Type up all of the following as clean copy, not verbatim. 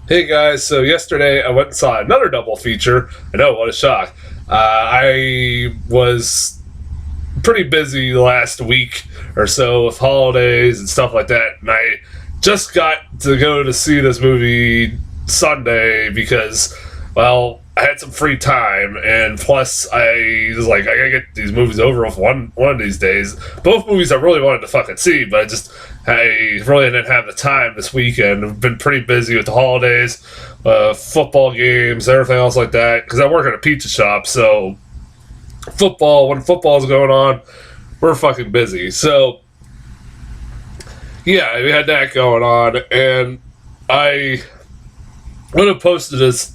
Hey guys, so yesterday I went and saw another double feature. I know, what a shock. I was pretty busy the last week or so with holidays and stuff like that, and I just got to go to see this movie Sunday because, well, I had some free time, and plus I was like, I gotta get these movies over with one of these days. Both movies I really wanted to fucking see, but I really didn't have the time this weekend. I've been pretty busy with the holidays, football games, everything else like that. Because I work at a pizza shop, so when football's going on, we're fucking busy. So yeah, we had that going on, and I would have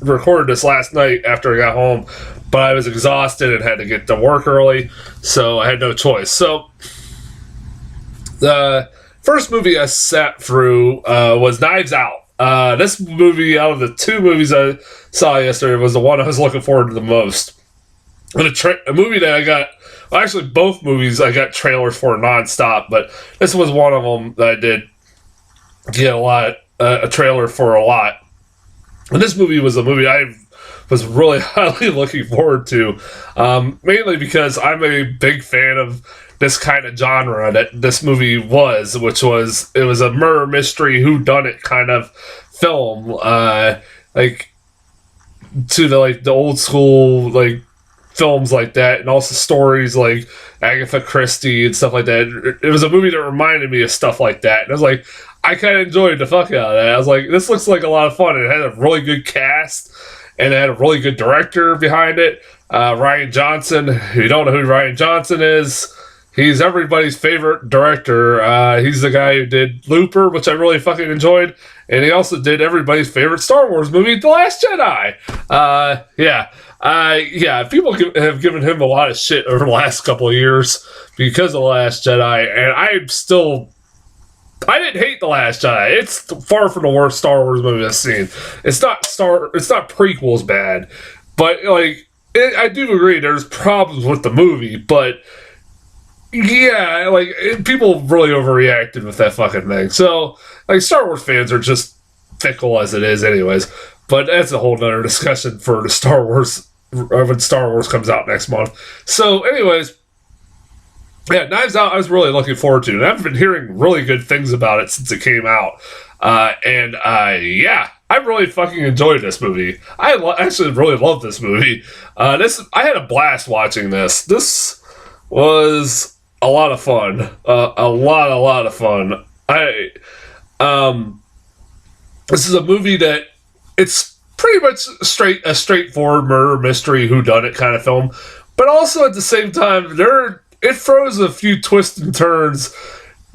recorded this last night after I got home, but I was exhausted and had to get to work early, so I had no choice. So the first movie I sat through was Knives Out. This movie, out of the two movies I saw yesterday, was the one I was looking forward to the most. And a movie that I got, well, actually, both movies I got trailers for nonstop, but this was one of them that I did get a trailer for a lot. And this movie was a movie I was really highly looking forward to, mainly because I'm a big fan of this kind of genre that this movie was, it was a murder mystery whodunit kind of film, like to the old school films like that, and also stories like Agatha Christie and stuff like that. It was a movie that reminded me of stuff like that, and I was like, I kind of enjoyed the fuck out of that. I was like, this looks like a lot of fun. It had a really good cast, and it had a really good director behind it. Rian Johnson. If you don't know who Rian Johnson is, he's everybody's favorite director. He's the guy who did Looper, which I really fucking enjoyed, and he also did everybody's favorite Star Wars movie, The Last Jedi. People have given him a lot of shit over the last couple of years because of The Last Jedi, and I didn't hate The Last Jedi. It's far from the worst Star Wars movie I've seen. It's not prequels bad, but I do agree there's problems with the movie, but yeah, people really overreacted with that fucking thing. So, Star Wars fans are just fickle as it is, anyways. But that's a whole nother discussion for the Star Wars when Star Wars comes out next month. So, anyways, yeah, Knives Out, I was really looking forward to, and I've been hearing really good things about it since it came out. Yeah, I really fucking enjoyed this movie. Actually really love this movie. I had a blast watching this. This was a lot of fun. A lot of fun. This is a movie that it's pretty much a straightforward murder mystery whodunit kind of film, but also at the same time it throws a few twists and turns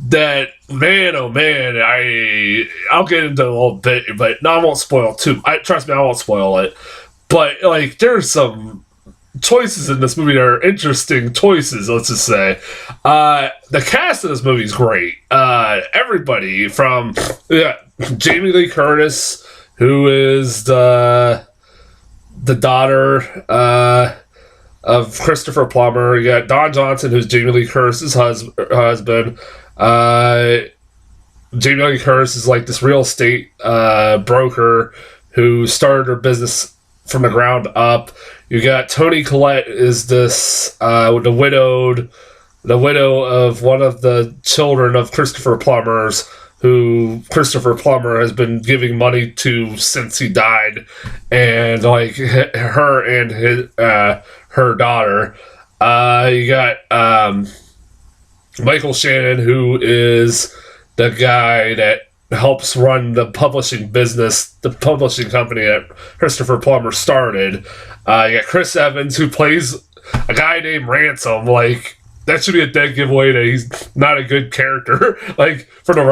that, man, oh man, I'll get into a little bit, but no, I won't spoil too. Trust me, I won't spoil it. But there's some choices in this movie that are interesting choices. Let's just say the cast of this movie is great. Everybody from Jamie Lee Curtis, who is the daughter of Christopher Plummer. You got Don Johnson, who's Jamie Lee Curtis's husband. Jamie Lee Curtis is like this real estate broker who started her business from the ground up. You got Toni Collette is this the widow of one of the children of Christopher Plummer's, who Christopher Plummer has been giving money to since he died, and her and her daughter. You got Michael Shannon, who is the guy that helps run the publishing company that Christopher Plummer started. You got Chris Evans, who plays a guy named Ransom. That should be a dead giveaway that he's not a good character. For the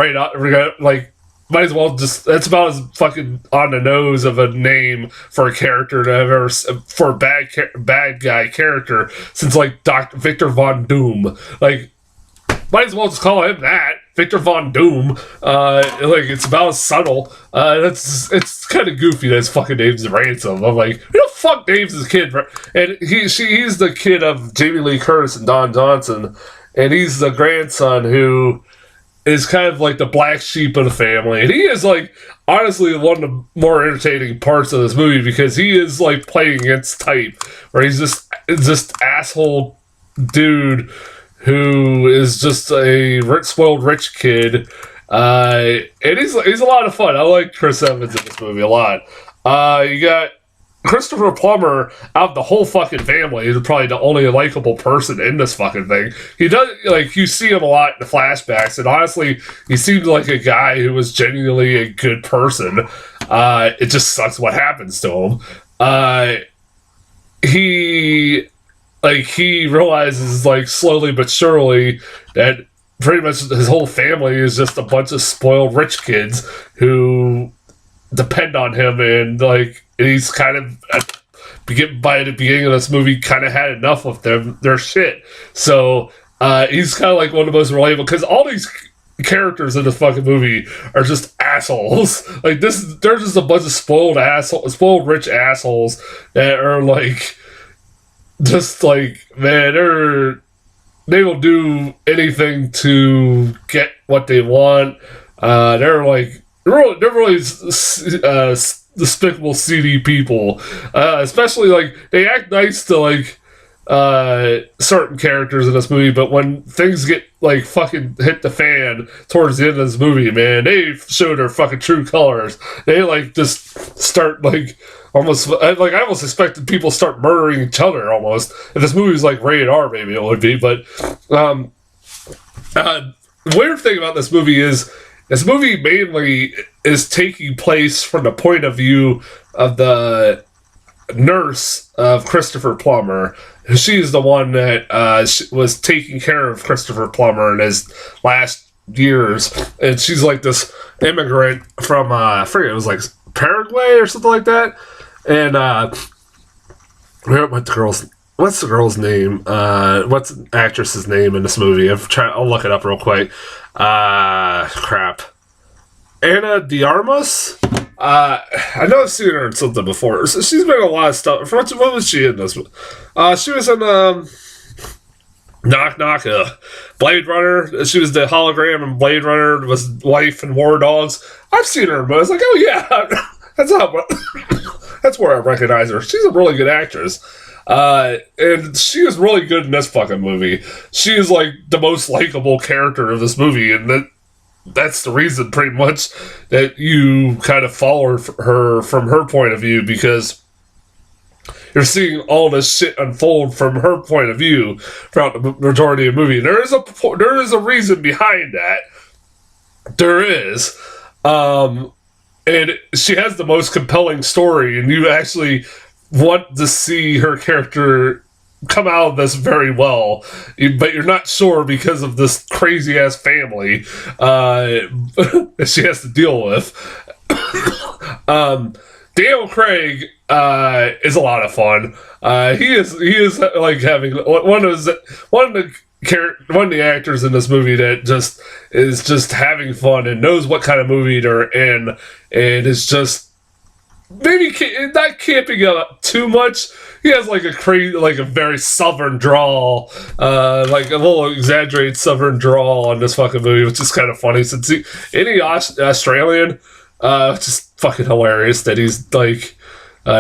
might as well that's about as fucking on the nose of a name for a character to ever, for a bad guy character since Dr. Victor Von Doom. Might as well just call him that, Victor Von Doom. It's about as subtle. It's kind of goofy that his fucking name's Ransom. I'm like, who the fuck names his kid? And he's the kid of Jamie Lee Curtis and Don Johnson, and he's the grandson who is kind of like the black sheep of the family, and he is like honestly one of the more entertaining parts of this movie because he is like playing against type, where he's just asshole dude who is just a spoiled rich kid, and he's a lot of fun. I like Chris Evans in this movie a lot. You got Christopher Plummer out of the whole fucking family is probably the only likable person in this fucking thing. He does, like, you see him a lot in the flashbacks, and honestly, he seems like a guy who was genuinely a good person. It just sucks what happens to him. He realizes, like, slowly but surely that pretty much his whole family is just a bunch of spoiled rich kids who depend on him, and like he's kind of by the beginning of this movie kind of had enough of their shit. So he's kind of like one of the most relatable because all these characters in the fucking movie are just assholes. Like they're just a bunch of spoiled rich assholes that are like just like, man, they will do anything to get what they want. They're really despicable, seedy people. Especially, like, they act nice to, like, certain characters in this movie, but when things get, like, fucking hit the fan towards the end of this movie, man, they show their fucking true colors. They, like, just start, like, I almost expected people start murdering each other, almost. If this movie was, like, rated R, maybe it would be, but, the weird thing about this movie is, this movie mainly is taking place from the point of view of the nurse of Christopher Plummer. She is the one that was taking care of Christopher Plummer in his last years. And she's like this immigrant from, I forget, it was like Paraguay or something like that. And what's the girl's name? What's the actress's name in this movie? I'll look it up real quick. Crap. Ana de Armas? I know I've seen her in something before. She's been in a lot of stuff. What was she in this? She was in Knock Knock, Blade Runner. She was the hologram in Blade Runner, was wife in War Dogs. I've seen her, but I was like, oh yeah, that's where I recognize her. She's a really good actress. And she is really good in this fucking movie. She is like the most likable character of this movie, and that's the reason pretty much that you kind of follow her from her point of view, because you're seeing all this shit unfold from her point of view throughout the majority of the movie. There is a reason behind that. There is. And she has the most compelling story, and you actually want to see her character come out of this very well, but you're not sure because of this crazy ass family that she has to deal with. Daniel Craig is a lot of fun. He is like having one of the actors in this movie that just is just having fun and knows what kind of movie they're in, and is just maybe not camping up too much. He has like a very southern drawl, like a little exaggerated southern drawl in this fucking movie, which is kind of funny. Since any Australian, just fucking hilarious that he's like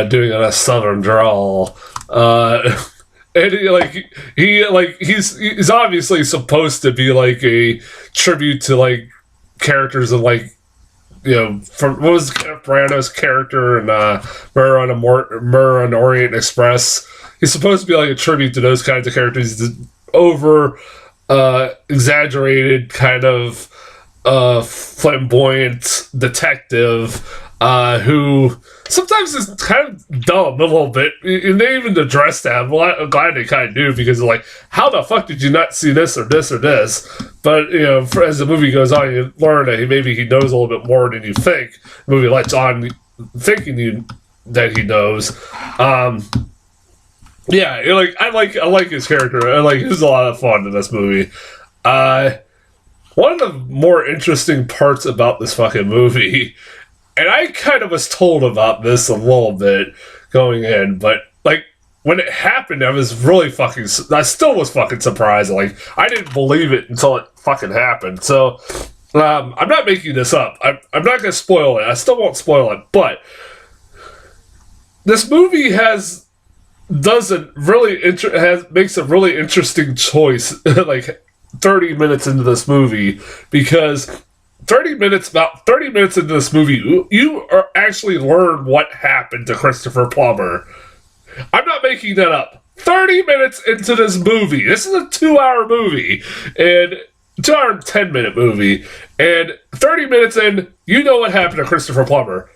doing a southern drawl. And he's obviously supposed to be like a tribute to like characters of like, you know, from what was Kenneth Branagh's character in Murder on the Orient Express. He's supposed to be like a tribute to those kinds of characters. He's over exaggerated kind of flamboyant detective who sometimes is kind of dumb a little bit, and they even address that. I'm glad they kind of do, because like, how the fuck did you not see this or this or this? But you know, as the movie goes on, you learn that maybe he knows a little bit more than you think. The movie lets on thinking that he knows. Yeah, like I like his character. He's a lot of fun in this movie. One of the more interesting parts about this fucking movie, and I kind of was told about this a little bit going in, but like, when it happened, I was really fucking. I still was fucking surprised. Like, I didn't believe it until it fucking happened. So, I'm not making this up. I'm not gonna spoil it. I still won't spoil it. But this movie makes a really interesting choice. Like 30 minutes into this movie, because about 30 minutes into this movie, you are actually learn what happened to Christopher Plummer. I'm not making that up. 30 minutes into this movie. This is a 2-hour movie. And 2-hour and 10-minute movie. And 30 minutes in, you know what happened to Christopher Plummer.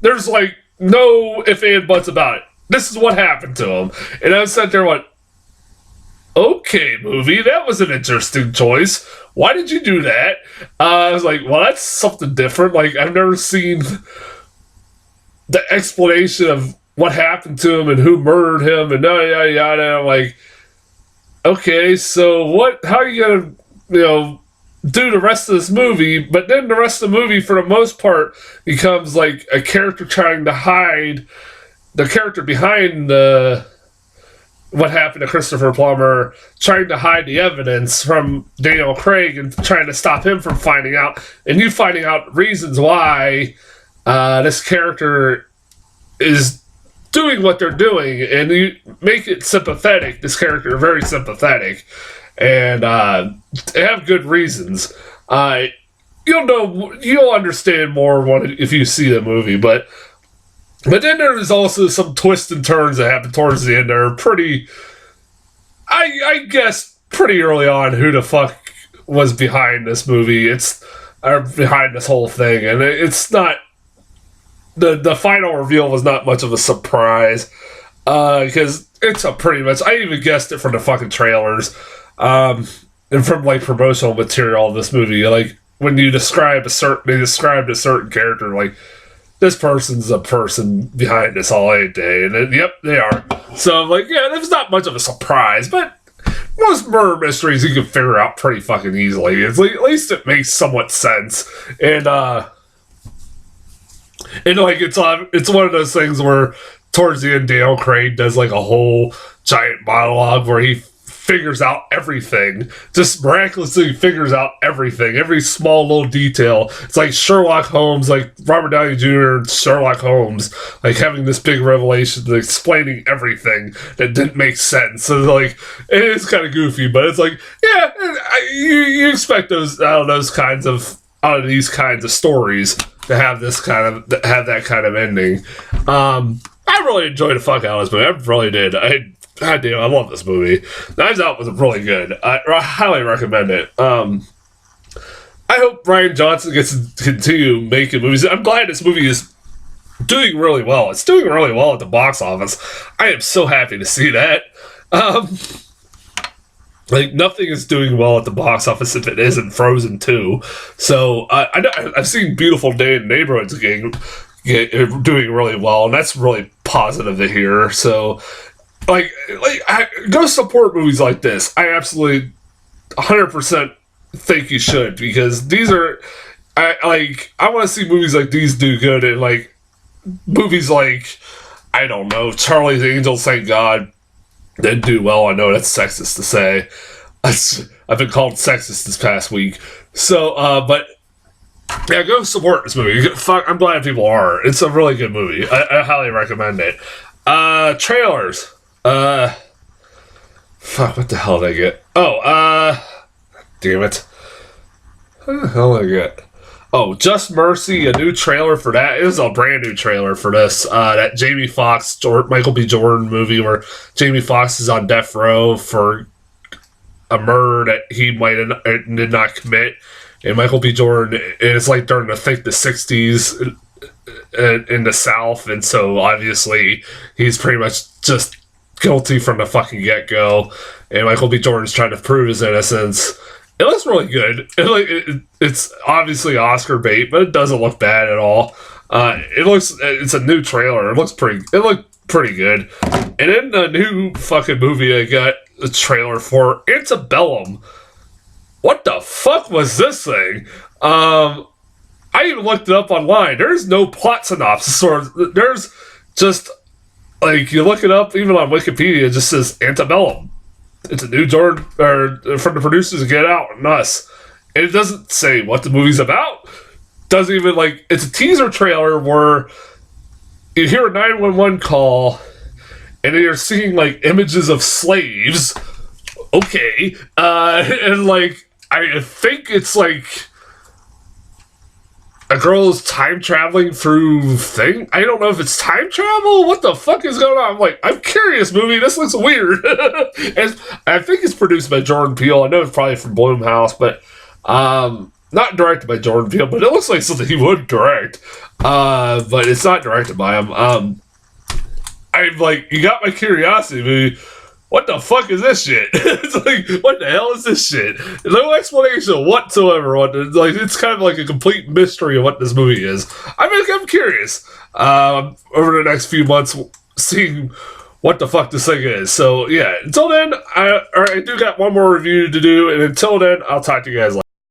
There's like no ifs and buts about it. This is what happened to him. And I was sitting there like, okay, movie, that was an interesting choice. Why did you do that? I was like, well, that's something different. Like, I've never seen the explanation of what happened to him and who murdered him and yada yada yada. I'm like, okay, so how are you gonna, do the rest of this movie? But then the rest of the movie, for the most part, becomes like a character trying to hide the character behind what happened to Christopher Plummer, trying to hide the evidence from Daniel Craig and trying to stop him from finding out, and you finding out reasons why this character is doing what they're doing, and you make it sympathetic. This character very sympathetic, and they have good reasons. You'll understand more if you see the movie, but then there's also some twists and turns that happen towards the end that are pretty, I guess, pretty early on who the fuck was behind this movie. Behind this whole thing, and it's not. The final reveal was not much of a surprise, because it's a pretty much. I even guessed it from the fucking trailers, and from like promotional material of this movie. Like when you described a certain character, like this person's a person behind this all day, and yep, they are. So I'm like, yeah, there's not much of a surprise, but most murder mysteries you can figure out pretty fucking easily. It's like, at least it makes somewhat sense, and like it's one of those things where towards the end Daniel Craig does like a whole giant monologue where he figures out everything, just miraculously figures out everything, every small little detail. It's like Sherlock Holmes, like Robert Downey Jr. and Sherlock Holmes, like having this big revelation, explaining everything that didn't make sense. So like, it is kind of goofy, but it's like, yeah, you expect those out of these kinds of stories to have that kind of ending. I really enjoyed the fuck out of this movie. I really did. God damn, I love this movie. Knives Out was really good. I highly recommend it. I hope Rian Johnson gets to continue making movies. I'm glad this movie is doing really well. It's doing really well at the box office. I am so happy to see that. Like, nothing is doing well at the box office if it isn't Frozen 2. So, I've seen Beautiful Day in the Neighborhood's doing really well, and that's really positive to hear. So, go support movies like this. I absolutely 100% think you should, because these are, I want to see movies like these do good, and like movies like, I don't know, Charlie's Angels, thank God, didn't do well. I know that's sexist to say. I've been called sexist this past week. So, but yeah, go support this movie. I'm glad people are. It's a really good movie. I highly recommend it. Trailers. Fuck, what the hell did I get? Damn it. What the hell did I get? Oh, Just Mercy, a new trailer for that. It was a brand new trailer for this. That Jamie Foxx, Michael B. Jordan movie where Jamie Foxx is on death row for a murder that he did not commit. And Michael B. Jordan, and it's like during the 60s in the South, and so obviously he's pretty much just guilty from the fucking get-go. And Michael B. Jordan's trying to prove his innocence. It looks really good. It's obviously Oscar bait, but it doesn't look bad at all. It's a new trailer. It looked pretty good. And then the new fucking movie I got a trailer for, Antebellum. What the fuck was this thing? I even looked it up online. There's no plot synopsis, or there's just like you look it up, even on Wikipedia, it just says Antebellum. It's a new Jordan, or from the producers of Get Out and Us, and it doesn't say what the movie's about. Doesn't even like it's a teaser trailer where you hear a 911 call, and then you're seeing like images of slaves. Okay, and like I think it's like a girl is time traveling through thing. I don't know if it's time travel. What the fuck is going on? I'm like, I'm curious, movie. This looks weird. And I think it's produced by Jordan Peele. I know it's probably from Blumhouse, but not directed by Jordan Peele. But it looks like something he would direct. But it's not directed by him. I'm like, you got my curiosity, movie. What the fuck is this shit? It's like, what the hell is this shit? No explanation whatsoever. It's kind of like a complete mystery of what this movie is. I'm curious. Over the next few months, seeing what the fuck this thing is. So yeah, until then, I do got one more review to do, and until then, I'll talk to you guys later.